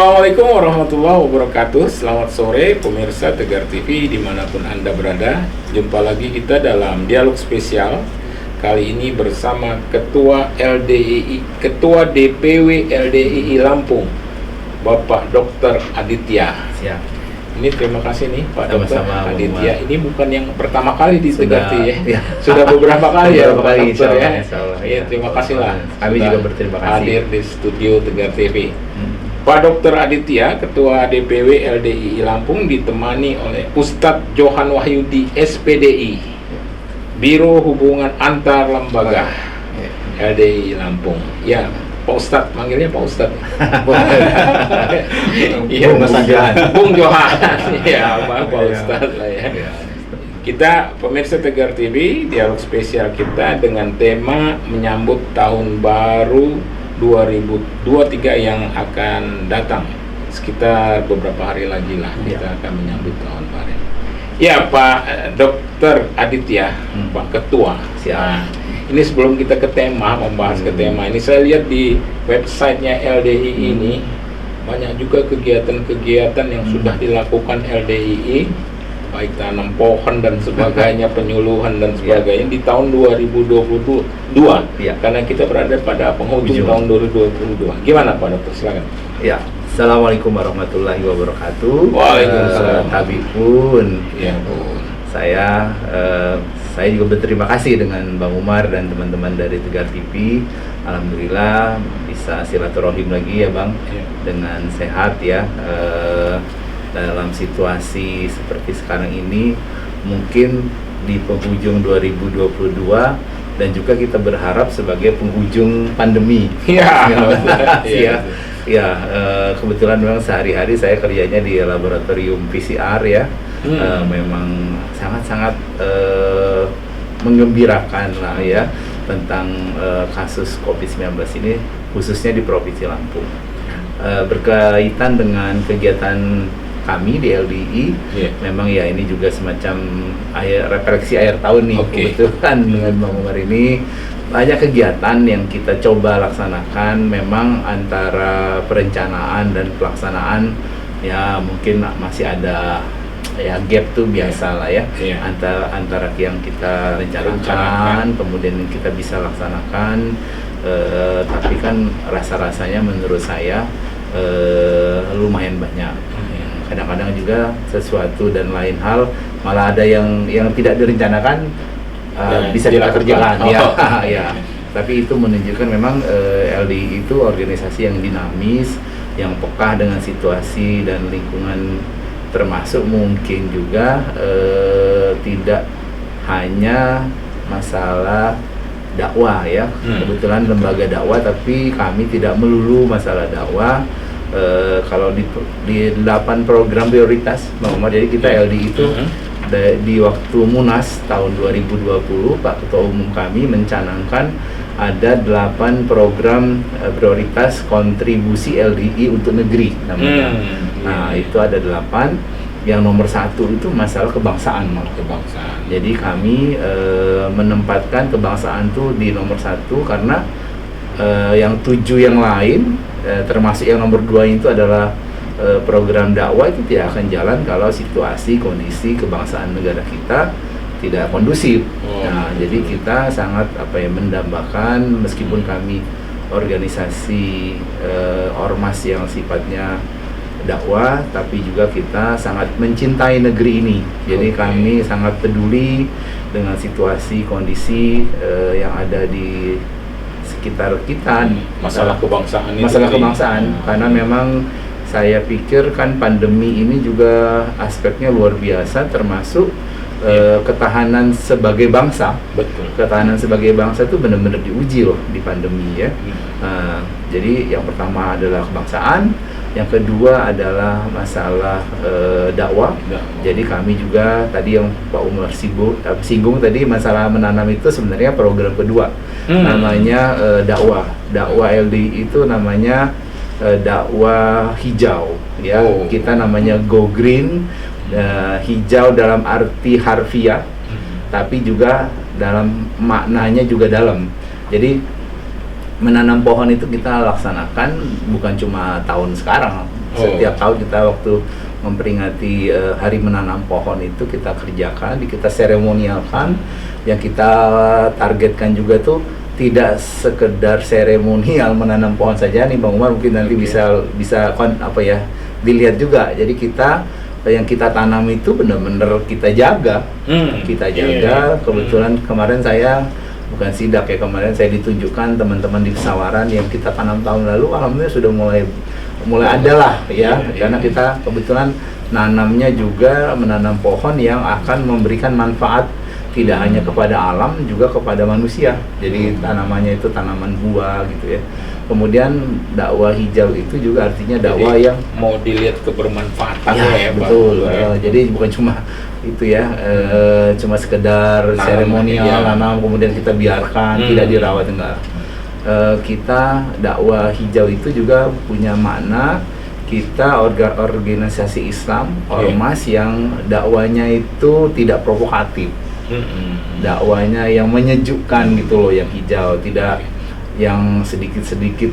Assalamualaikum warahmatullahi wabarakatuh. Selamat sore pemirsa Tegar TV dimanapun Anda berada. Jumpa lagi kita dalam dialog spesial. Kali ini bersama Ketua LDII, Ketua DPW LDII Lampung, Bapak Dr. Aditya. Siap. Ini terima kasih nih Pak Dr. Sama-sama, Aditya. Ini bukan yang pertama kali di Tegar TV ya. Ya. Sudah beberapa kali ya Pak Dokter ya. Ya. Terima kasih lah. Kami juga berterima kasih hadir di studio Tegar TV. Pak Dr. Aditya, Ketua DPW LDII Lampung, ditemani oleh Ustadz Johan Wahyudi, SPDI, Biro Hubungan Antar Lembaga LDII Lampung. Ya, Pak Ustadz, manggilnya Pak Ustadz. Iya, Bung Johan. Ya, Pak Ustadz lah ya. Kita pemirsa Tegar TV, dialog spesial kita dengan tema menyambut tahun baru 2023 yang akan datang. Sekitar beberapa hari lagi lah kita akan menyambut tahun baru. Ya Pak Dr. Aditya, Pak Ketua. Nah, ini sebelum kita ke tema, membahas ke tema ini, saya lihat di websitenya LDII ini banyak juga kegiatan-kegiatan yang sudah dilakukan LDII, baik tanam pohon dan sebagainya, penyuluhan dan sebagainya di tahun 2022. Karena kita berada pada penghujung tahun 2022. Gimana Pak Dokter? Silakan. Ya. Assalamualaikum warahmatullahi wabarakatuh. Waalaikumsalam. Tabipun. Ya, Bun. Saya juga berterima kasih dengan Bang Umar dan teman-teman dari Tegar TV. Alhamdulillah bisa silaturahim lagi ya Bang, dengan sehat ya. Dalam situasi seperti sekarang ini, mungkin di penghujung 2022 dan juga kita berharap sebagai penghujung pandemi. Kebetulan memang sehari-hari saya kerjanya di laboratorium PCR ya. Memang sangat-sangat menggembirakan lah ya tentang kasus COVID-19 ini, khususnya di Provinsi Lampung. Berkaitan dengan kegiatan kami di LDII, memang ya ini juga semacam refleksi akhir tahun nih. Kebetulan dengan Bang Umar ini banyak kegiatan yang kita coba laksanakan. Memang antara perencanaan dan pelaksanaan ya mungkin masih ada ya gap tuh biasa lah ya, antara yang kita rencanakan kemudian yang kita bisa laksanakan. Tapi kan rasa-rasanya menurut saya lumayan banyak. Kadang-kadang juga sesuatu dan lain hal malah ada yang tidak direncanakan bisa kita kerjakan ya. Tapi itu menunjukkan memang LDII itu organisasi yang dinamis, yang peka dengan situasi dan lingkungan, termasuk mungkin juga tidak hanya masalah dakwah ya. Kebetulan lembaga dakwah, tapi kami tidak melulu masalah dakwah. Kalau di 8 program prioritas Bang Umar, jadi kita LDII itu di waktu Munas tahun 2020 Pak Ketua Umum kami mencanangkan ada 8 program prioritas kontribusi LDII untuk negeri namanya. Nah itu ada 8. Yang nomor 1 itu masalah kebangsaan. Jadi kami menempatkan kebangsaan itu di nomor 1 karena yang 7 yang lain, termasuk yang nomor 2 itu adalah program dakwah, itu tidak akan jalan kalau situasi kondisi kebangsaan negara kita tidak kondusif. Nah, jadi kita sangat mendambakan, meskipun kami organisasi ormas yang sifatnya dakwah, tapi juga kita sangat mencintai negeri ini. Jadi kami sangat peduli dengan situasi kondisi yang ada di sekitar kita, masalah kebangsaan karena memang saya pikir kan pandemi ini juga aspeknya luar biasa, termasuk ketahanan sebagai bangsa. Ketahanan sebagai bangsa itu benar-benar diuji loh di pandemi ya. Jadi yang pertama adalah kebangsaan, yang kedua adalah masalah dakwah. Jadi kami juga tadi yang Pak Umar singgung tadi, masalah menanam itu sebenarnya program kedua, namanya dakwah LDII itu namanya dakwah hijau ya. Kita namanya Go Green, hijau dalam arti harfiah, tapi juga dalam maknanya juga dalam. Jadi menanam pohon itu kita laksanakan bukan cuma tahun sekarang, Setiap tahun kita waktu memperingati hari menanam pohon itu kita kerjakan, kita seremonialkan. Yang kita targetkan juga tuh tidak sekedar seremonial menanam pohon saja nih Bang Umar, mungkin nanti bisa dilihat juga. Jadi kita yang kita tanam itu benar-benar kita jaga. Kebetulan kemarin saya bukan sidak ya, kemarin saya ditunjukkan teman-teman di Pesawaran yang kita tanam tahun lalu, alhamdulillah sudah mulai ada lah ya, karena kita kebetulan nanamnya juga menanam pohon yang akan memberikan manfaat tidak hanya kepada alam, juga kepada manusia. Jadi tanamannya itu tanaman buah gitu ya. Kemudian dakwah hijau itu juga artinya dakwah yang mau dilihat kebermanfaatannya ya, betul. Jadi bukan cuma itu ya, cuma sekedar seremonial nanam kemudian kita biarkan tidak dirawat, enggak. Kita dakwah hijau itu juga punya makna. Kita organisasi Islam, ormas yang dakwanya itu tidak provokatif. Dakwanya yang menyejukkan gitu loh, yang hijau, tidak yang sedikit-sedikit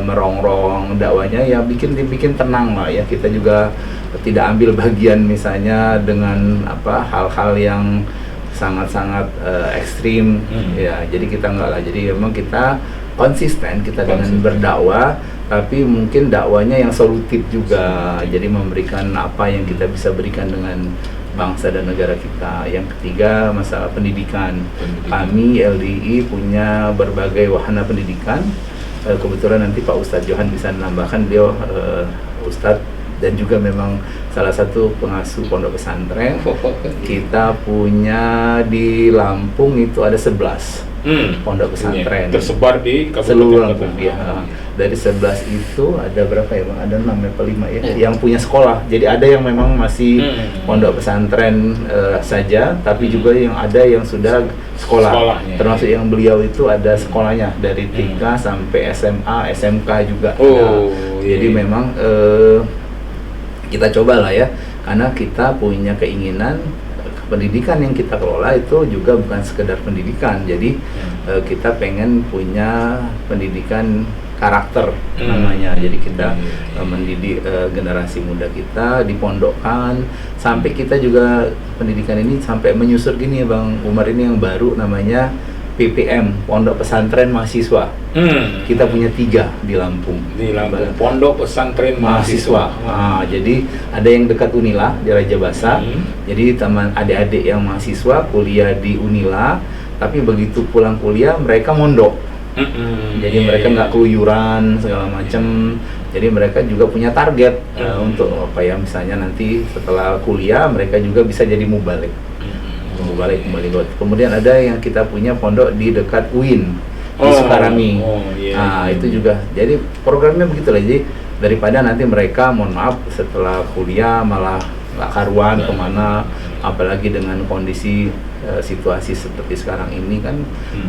merongrong. Dakwanya yang bikin tenang lah ya. Kita juga tidak ambil bagian misalnya dengan hal-hal yang sangat-sangat ekstrim ya. Jadi kita enggak lah. Jadi memang kita konsisten dengan berdakwah, tapi mungkin dakwanya yang solutif juga. Jadi memberikan apa yang kita bisa berikan dengan bangsa dan negara kita. Yang ketiga, masalah pendidikan. Kami LDI punya berbagai wahana pendidikan. Kebetulan nanti Pak Ustadz Johan bisa menambahkan, beliau Ustadz dan juga memang salah satu pengasuh pondok pesantren. Kita punya di Lampung itu ada 11 pondok pesantren tersebar di seluruh Lampung ya. Dari 11 itu ada berapa ya Bang? Ada 6 atau 5 ya yang punya sekolah. Jadi ada yang memang masih pondok pesantren saja, tapi juga yang ada yang sudah sekolahnya. Termasuk yang beliau itu ada sekolahnya dari TK sampai SMA, SMK juga. Jadi memang kita cobalah ya, karena kita punya keinginan pendidikan yang kita kelola itu juga bukan sekedar pendidikan. Jadi kita pengen punya pendidikan karakter namanya. Jadi kita mendidik generasi muda kita, dipondokkan, sampai kita juga pendidikan ini sampai menyusur gini ya Bang Umar, ini yang baru namanya PPM, Pondok Pesantren Mahasiswa. Kita punya 3 di Lampung. Di Lampung, Pondok Pesantren Mahasiswa. Jadi ada yang dekat Unila di Raja Basa. Jadi teman adik-adik yang mahasiswa kuliah di Unila, tapi begitu pulang kuliah mereka mondok. Jadi mereka nggak keluyuran segala macam. Jadi mereka juga punya target untuk misalnya nanti setelah kuliah mereka juga bisa jadi mubalik kembali. Kemudian ada yang kita punya pondok di dekat UIN di Sukarami. Itu juga. Jadi programnya begitulah. Jadi daripada nanti mereka mohon maaf setelah kuliah malah nggak karuan kemana, apalagi dengan kondisi situasi seperti sekarang ini kan,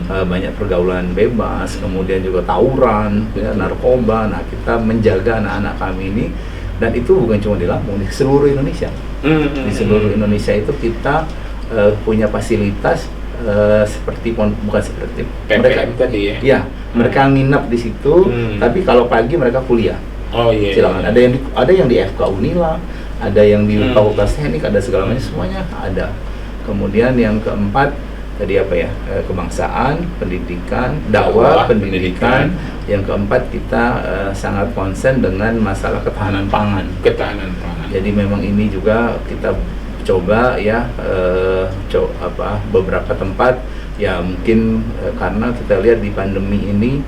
banyak pergaulan bebas, kemudian juga tawuran, narkoba. Nah, kita menjaga anak-anak kami ini, dan itu bukan cuma di Lampung, di seluruh Indonesia. Di seluruh Indonesia itu kita punya fasilitas seperti bukan seperti mereka tadi ya. Iya, mereka nginep di situ, tapi kalau pagi mereka kuliah. Silakan. Ada yang di FK Unila, ada yang di Fakultas Teknik, ada segala macam, semuanya ada. Kemudian yang keempat tadi kebangsaan, pendidikan, dakwah, pendidikan. Yang keempat kita sangat konsen dengan masalah ketahanan pangan. Jadi memang ini juga kita coba ya, beberapa tempat ya mungkin karena kita lihat di pandemi ini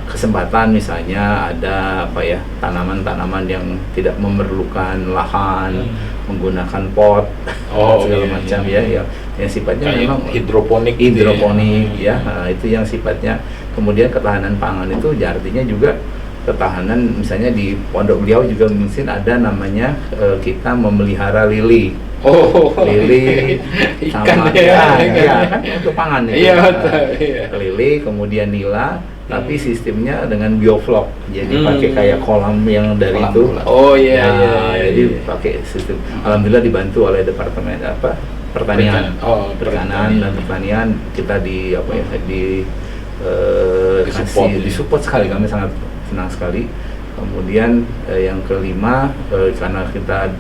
kesempatan, misalnya ada tanaman-tanaman yang tidak memerlukan lahan, menggunakan pot segala macam ya yang sifatnya kayak memang hidroponik ya. Itu yang sifatnya. Kemudian ketahanan pangan itu artinya juga ketahanan, misalnya di pondok beliau juga mungkin ada namanya kita memelihara lili. Lili sama kan untuk pangan itu. Lili, kemudian nila, tapi sistemnya dengan bioflok. Jadi pakai kayak kolam yang dari kolam itu. Jadi pakai sistem. Alhamdulillah dibantu oleh Departemen Pertanian, Pertanian dan Pertanian. Kita disupport sekali, kami sangat senang sekali. Kemudian yang kelima, karena kita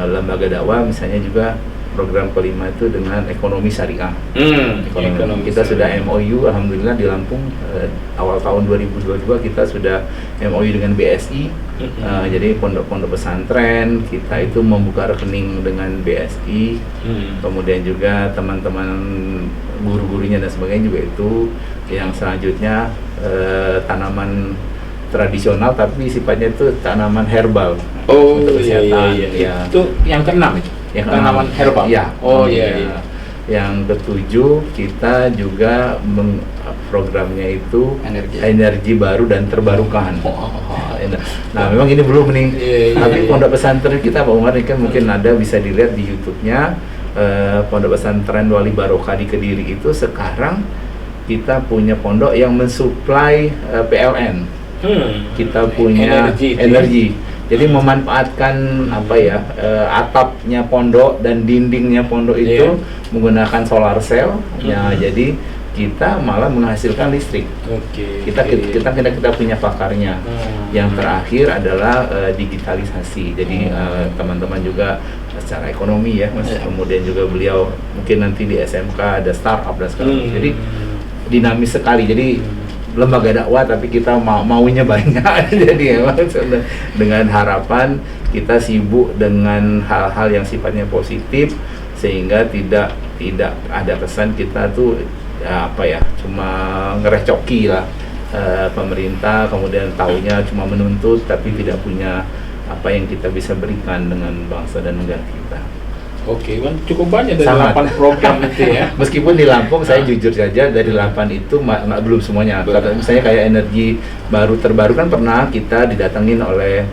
lembaga dakwah, misalnya juga program kelima itu dengan ekonomi syariah. Ekonomi kita sudah MOU, alhamdulillah di Lampung awal tahun 2022 kita sudah MOU dengan BSI. Jadi pondok-pondok pesantren kita itu membuka rekening dengan BSI. Kemudian juga teman-teman guru-gurunya dan sebagainya juga itu. Yang selanjutnya tanaman tradisional tapi sifatnya itu tanaman herbal untuk kesehatan. Iya. Itu yang keenam itu. Yang tanaman herbal. Ya. Iya. Yang ketujuh kita juga programnya itu energi baru dan terbarukan. Nah, memang ini belum nih. Tapi pondok pesantren kita Pak Umar ini kan mungkin ada bisa dilihat di YouTube-nya. Pondok pesantren Wali Barokah di Kediri itu sekarang kita punya pondok yang mensuplai PLN. Kita punya energi. Jadi memanfaatkan atapnya pondok dan dindingnya pondok itu menggunakan solar cell. Ya, jadi kita malah menghasilkan listrik. Kita punya pakarnya. Yang terakhir adalah digitalisasi. Jadi teman-teman juga secara ekonomi ya, Mas. Kemudian juga beliau mungkin nanti di SMK ada startup dan segala. Jadi dinamis sekali. Jadi lembaga dakwah tapi kita maunya banyak. Jadi dengan harapan kita sibuk dengan hal-hal yang sifatnya positif sehingga tidak ada kesan kita tuh cuma ngerecoki lah pemerintah, kemudian taunya cuma menuntut tapi tidak punya apa yang kita bisa berikan dengan bangsa dan negara kita. Oke, kan cukup banyak dari 8 program itu ya. Meskipun di Lampung saya jujur saja dari 8 itu belum semuanya. Misalnya kayak energi baru terbarukan pernah kita didatengin oleh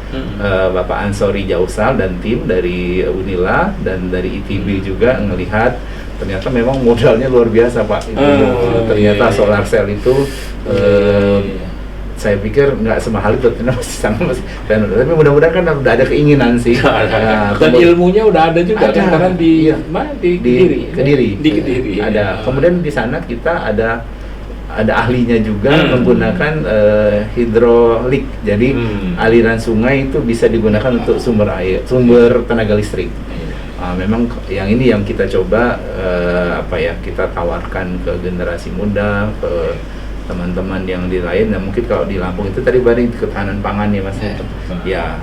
Bapak Ansori Jausal dan tim dari Unila dan dari ITB juga ngelihat ternyata memang modalnya luar biasa Pak. Ternyata solar cell itu saya pikir nggak semahal itu, ternyata masih sama tapi mudah-mudahan kan udah ada keinginan sih. Dan ilmunya udah ada juga kan, karena di Kediri ada. Kemudian di sana kita ada ahlinya juga menggunakan hidrolik. Jadi aliran sungai itu bisa digunakan untuk sumber tenaga listrik. Memang yang ini yang kita coba kita tawarkan ke generasi muda, ke teman-teman yang di lain. Dan mungkin kalau di Lampung itu tadi banding ketahanan pangan ya Mas. Ya,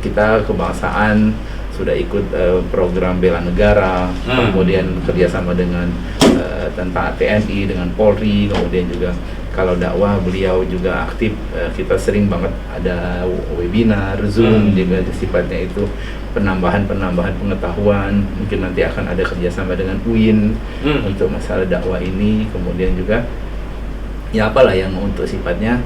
kita kebangsaan sudah ikut program bela negara, kemudian kerjasama dengan tentara TNI, dengan Polri, kemudian juga kalau dakwah beliau juga aktif. Kita sering banget ada webinar, Zoom juga sifatnya itu penambahan pengetahuan. Mungkin nanti akan ada kerjasama dengan UIN untuk masalah dakwah ini. Kemudian juga ya apalah yang untuk sifatnya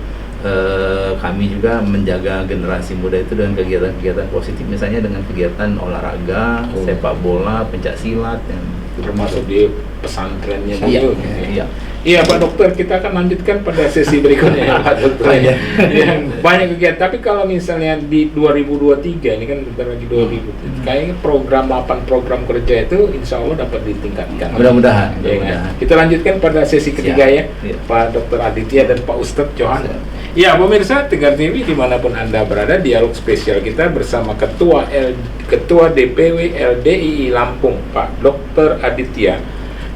kami juga menjaga generasi muda itu dengan kegiatan-kegiatan positif, misalnya dengan kegiatan olahraga, sepak bola, pencak silat yang termasuk di pesantrennya juga. Iya Pak Dokter, kita akan lanjutkan pada sesi berikutnya ya Pak Dokter. Banyak kegiatan, tapi kalau misalnya di 2023 ini kan bentar lagi 2000, kayaknya program 8 program kerja itu insya Allah dapat ditingkatkan. Mudah-mudahan. Kita lanjutkan pada sesi ketiga ya, Pak Dokter Aditya dan Pak Ustadz Johan. Ya pemirsa Tegar TV dimanapun Anda berada, dialog spesial kita bersama Ketua DPW LDII Lampung Pak Dokter Aditya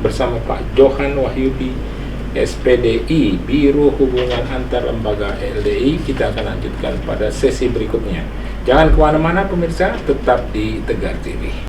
bersama Pak Johan Wahyudi SPDI Biro Hubungan Antar Lembaga LDI. Kita akan lanjutkan pada sesi berikutnya. Jangan kemana-mana pemirsa, tetap di Tegar TV.